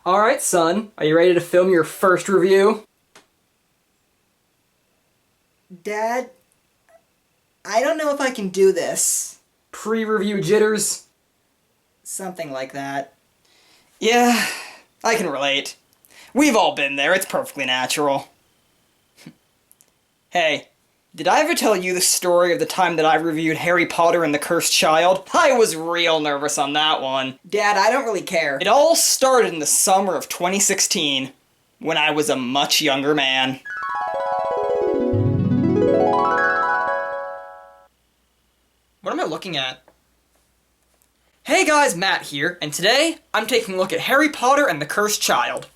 Alright, son, are you ready to film your first review? Dad, I don't know if I can do this. Pre-review jitters? Something like that. Yeah, I can relate. We've all been there, it's perfectly natural. Hey, did I ever tell you the story of the time that I reviewed Harry Potter and the Cursed Child? I was real nervous on that one. Dad, I don't really care. It all started in the summer of 2016, when I was a much younger man. What am I looking at? Hey guys, Matt here, and today I'm taking a look at Harry Potter and the Cursed Child.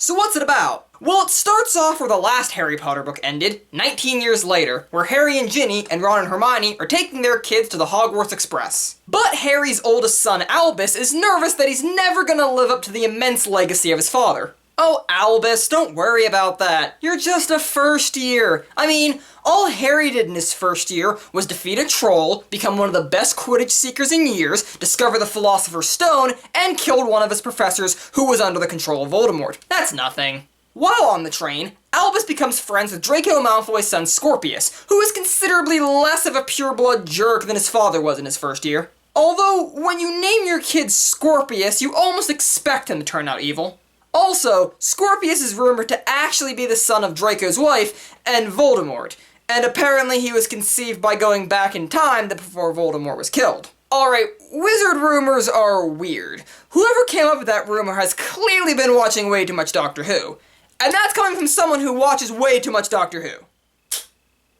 So what's it about? Well, it starts off where the last Harry Potter book ended, 19 years later, where Harry and Ginny and Ron and Hermione are taking their kids to the Hogwarts Express. But Harry's oldest son, Albus, is nervous that he's never gonna live up to the immense legacy of his father. Oh, Albus, don't worry about that. You're just a first year. I mean, all Harry did in his first year was defeat a troll, become one of the best Quidditch seekers in years, discover the Philosopher's Stone, and killed one of his professors who was under the control of Voldemort. That's nothing. While on the train, Albus becomes friends with Draco Malfoy's son Scorpius, who is considerably less of a pure-blood jerk than his father was in his first year. Although, when you name your kid Scorpius, you almost expect him to turn out evil. Also, Scorpius is rumored to actually be the son of Draco's wife and Voldemort, and apparently he was conceived by going back in time before Voldemort was killed. Alright, wizard rumors are weird. Whoever came up with that rumor has clearly been watching way too much Doctor Who. And that's coming from someone who watches way too much Doctor Who.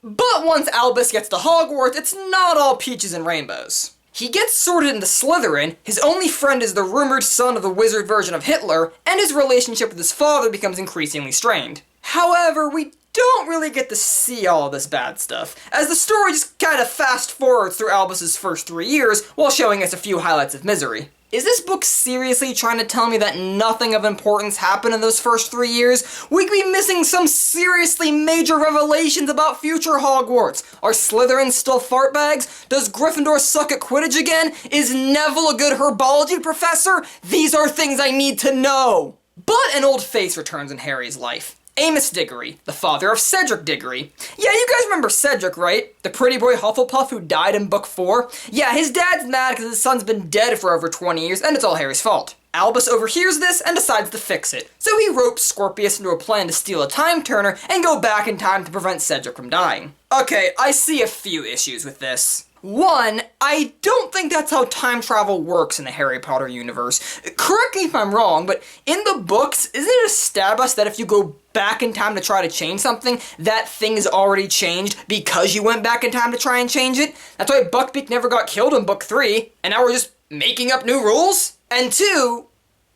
But once Albus gets to Hogwarts, it's not all peaches and rainbows. He gets sorted into Slytherin, his only friend is the rumored son of the wizard version of Hitler, and his relationship with his father becomes increasingly strained. However, we don't really get to see all of this bad stuff, as the story just kinda fast-forwards through Albus's first 3 years, while showing us a few highlights of misery. Is this book seriously trying to tell me that nothing of importance happened in those first 3 years? We could be missing some seriously major revelations about future Hogwarts. Are Slytherins still fartbags? Does Gryffindor suck at Quidditch again? Is Neville a good herbology professor? These are things I need to know! But an old face returns in Harry's life. Amos Diggory, the father of Cedric Diggory. Yeah, you guys remember Cedric, right? The pretty boy Hufflepuff who died in book 4? Yeah, his dad's mad because his son's been dead for over 20 years, and it's all Harry's fault. Albus overhears this and decides to fix it, so he ropes Scorpius into a plan to steal a time turner and go back in time to prevent Cedric from dying. Okay, I see a few issues with this. One, I don't think that's how time travel works in the Harry Potter universe. Correct me if I'm wrong, but in the books, isn't it established that if you go back in time to try to change something, that thing is already changed because you went back in time to try and change it? That's why Buckbeak never got killed in book 3, and now we're just making up new rules? And two,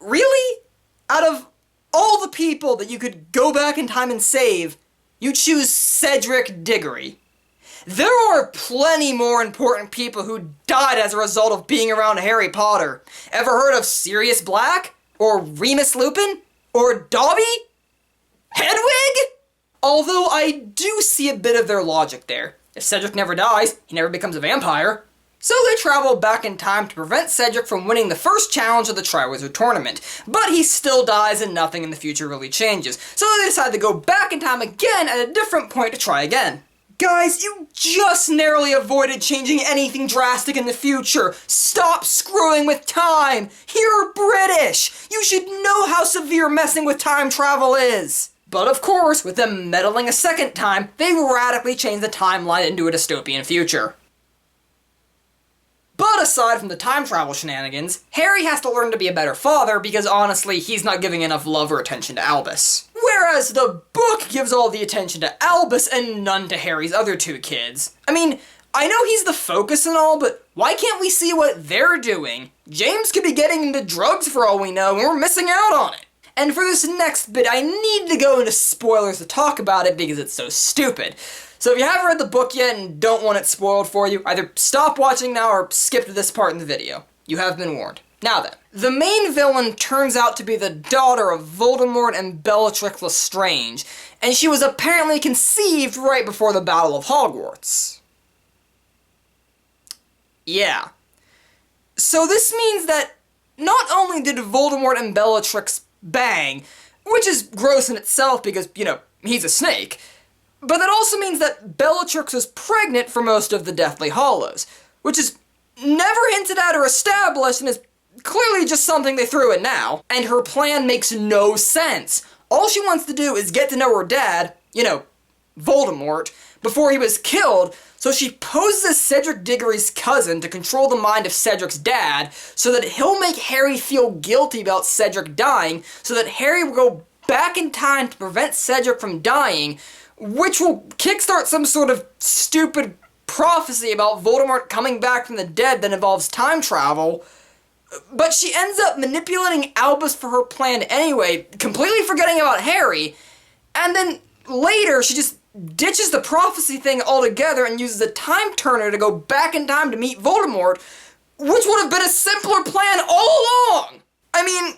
really? Out of all the people that you could go back in time and save, you choose Cedric Diggory. There are plenty more important people who died as a result of being around Harry Potter. Ever heard of Sirius Black? Or Remus Lupin? Or Dobby? Hedwig? Although I do see a bit of their logic there. If Cedric never dies, he never becomes a vampire. So they travel back in time to prevent Cedric from winning the first challenge of the Triwizard Tournament. But he still dies and nothing in the future really changes. So they decide to go back in time again at a different point to try again. Guys, you just narrowly avoided changing anything drastic in the future. Stop screwing with time. You're British. You should know how severe messing with time travel is. But of course, with them meddling a second time, they radically changed the timeline into a dystopian future. But aside from the time travel shenanigans, Harry has to learn to be a better father because honestly, he's not giving enough love or attention to Albus. Whereas the book gives all the attention to Albus and none to Harry's other 2 kids. I mean, I know he's the focus and all, but why can't we see what they're doing? James could be getting into drugs for all we know, and we're missing out on it. And for this next bit, I need to go into spoilers to talk about it because it's so stupid. So if you haven't read the book yet and don't want it spoiled for you, either stop watching now or skip to this part in the video. You have been warned. Now then, the main villain turns out to be the daughter of Voldemort and Bellatrix Lestrange, and she was apparently conceived right before the Battle of Hogwarts. Yeah. So this means that not only did Voldemort and Bellatrix bang, which is gross in itself because, you know, he's a snake, but that also means that Bellatrix was pregnant for most of the Deathly Hallows, which is never hinted at or established and is clearly just something they threw in now. And her plan makes no sense. All she wants to do is get to know her dad, you know, Voldemort, before he was killed, so she poses as Cedric Diggory's cousin to control the mind of Cedric's dad, so that he'll make Harry feel guilty about Cedric dying, so that Harry will go back in time to prevent Cedric from dying, which will kickstart some sort of stupid prophecy about Voldemort coming back from the dead that involves time travel. But she ends up manipulating Albus for her plan anyway, completely forgetting about Harry, and then later she just ditches the prophecy thing altogether and uses a time turner to go back in time to meet Voldemort, which would have been a simpler plan all along! I mean,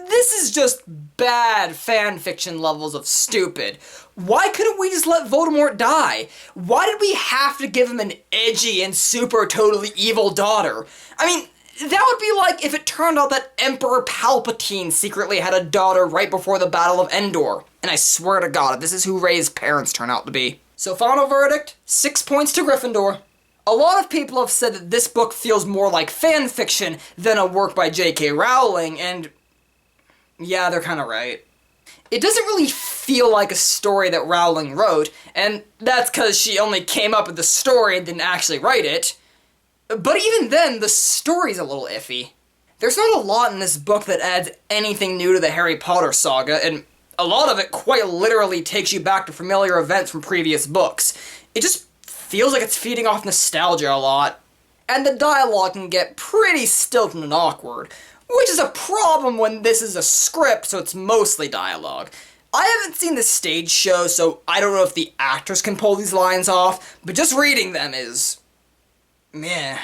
this is just bad fanfiction levels of stupid. Why couldn't we just let Voldemort die? Why did we have to give him an edgy and super totally evil daughter? I mean, that would be like if it turned out that Emperor Palpatine secretly had a daughter right before the Battle of Endor. And I swear to God, if this is who Rey's parents turn out to be. So final verdict, 6 points to Gryffindor. A lot of people have said that this book feels more like fan fiction than a work by J.K. Rowling, and yeah, they're kinda right. It doesn't really feel like a story that Rowling wrote, and that's because she only came up with the story and didn't actually write it. But even then, the story's a little iffy. There's not a lot in this book that adds anything new to the Harry Potter saga, and a lot of it quite literally takes you back to familiar events from previous books. It just feels like it's feeding off nostalgia a lot. And the dialogue can get pretty stilted and awkward, which is a problem when this is a script, so it's mostly dialogue. I haven't seen the stage show, so I don't know if the actors can pull these lines off, but just reading them is meh.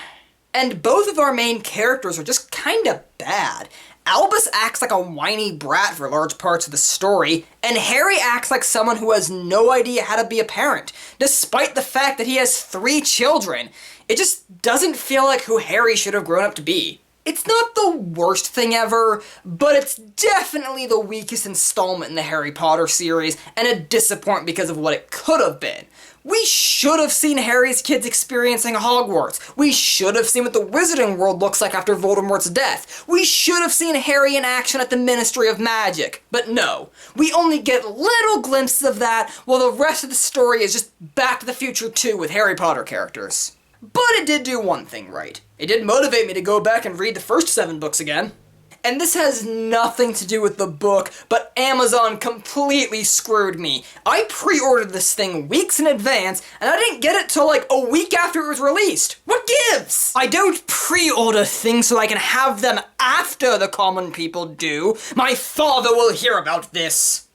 And both of our main characters are just kinda bad. Albus acts like a whiny brat for large parts of the story, and Harry acts like someone who has no idea how to be a parent, despite the fact that he has 3 children. It just doesn't feel like who Harry should have grown up to be. It's not the worst thing ever, but it's definitely the weakest installment in the Harry Potter series, and a disappointment because of what it could have been. We should have seen Harry's kids experiencing Hogwarts. We should have seen what the Wizarding World looks like after Voldemort's death. We should have seen Harry in action at the Ministry of Magic. But no, we only get little glimpses of that, while the rest of the story is just Back to the Future 2 with Harry Potter characters. But it did do one thing right. It did motivate me to go back and read the first 7 books again. And this has nothing to do with the book, but Amazon completely screwed me. I pre-ordered this thing weeks in advance, and I didn't get it till like a week after it was released. What gives? I don't pre-order things so I can have them after the common people do. My father will hear about this.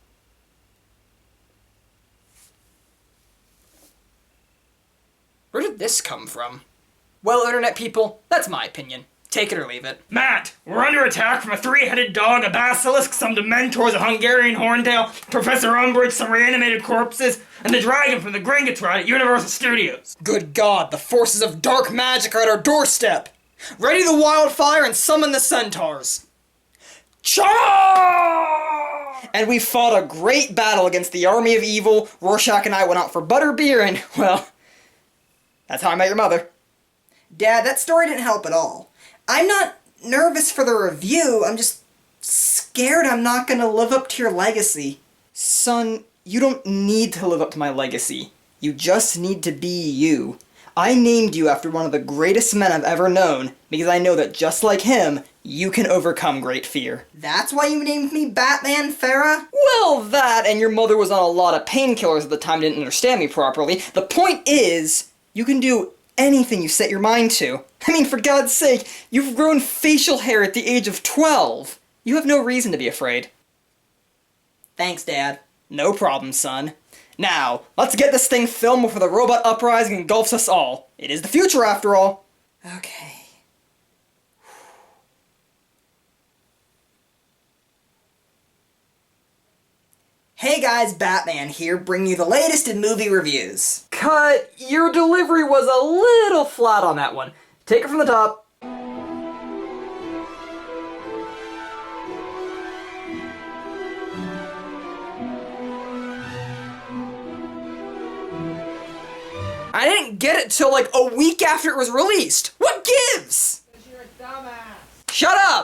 Where did this come from? Well, internet people, that's my opinion. Take it or leave it. Matt, we're under attack from a 3-headed dog, a basilisk, some dementors, a Hungarian horntail, Professor Umbridge, some reanimated corpses, and the dragon from the Gringotts ride at Universal Studios. Good God, the forces of dark magic are at our doorstep. Ready the wildfire and summon the centaurs. Cha! And we fought a great battle against the army of evil. Rorschach and I went out for butterbeer and, well, that's how I met your mother. Dad, that story didn't help at all. I'm not nervous for the review, I'm just scared I'm not gonna live up to your legacy. Son, you don't need to live up to my legacy. You just need to be you. I named you after one of the greatest men I've ever known, because I know that just like him, you can overcome great fear. That's why you named me Batman, Farah? Well, that, and your mother was on a lot of painkillers at the time, didn't understand me properly. The point is, you can do anything you set your mind to. I mean, for God's sake, you've grown facial hair at the age of 12. You have no reason to be afraid. Thanks, Dad. No problem, son. Now, let's get this thing filmed before the robot uprising engulfs us all. It is the future, after all. Okay. Hey guys, Batman here, bringing you the latest in movie reviews. Cut! Your delivery was a little flat on that one. Take it from the top. I didn't get it till like a week after it was released. What gives? You're a dumbass. Shut up!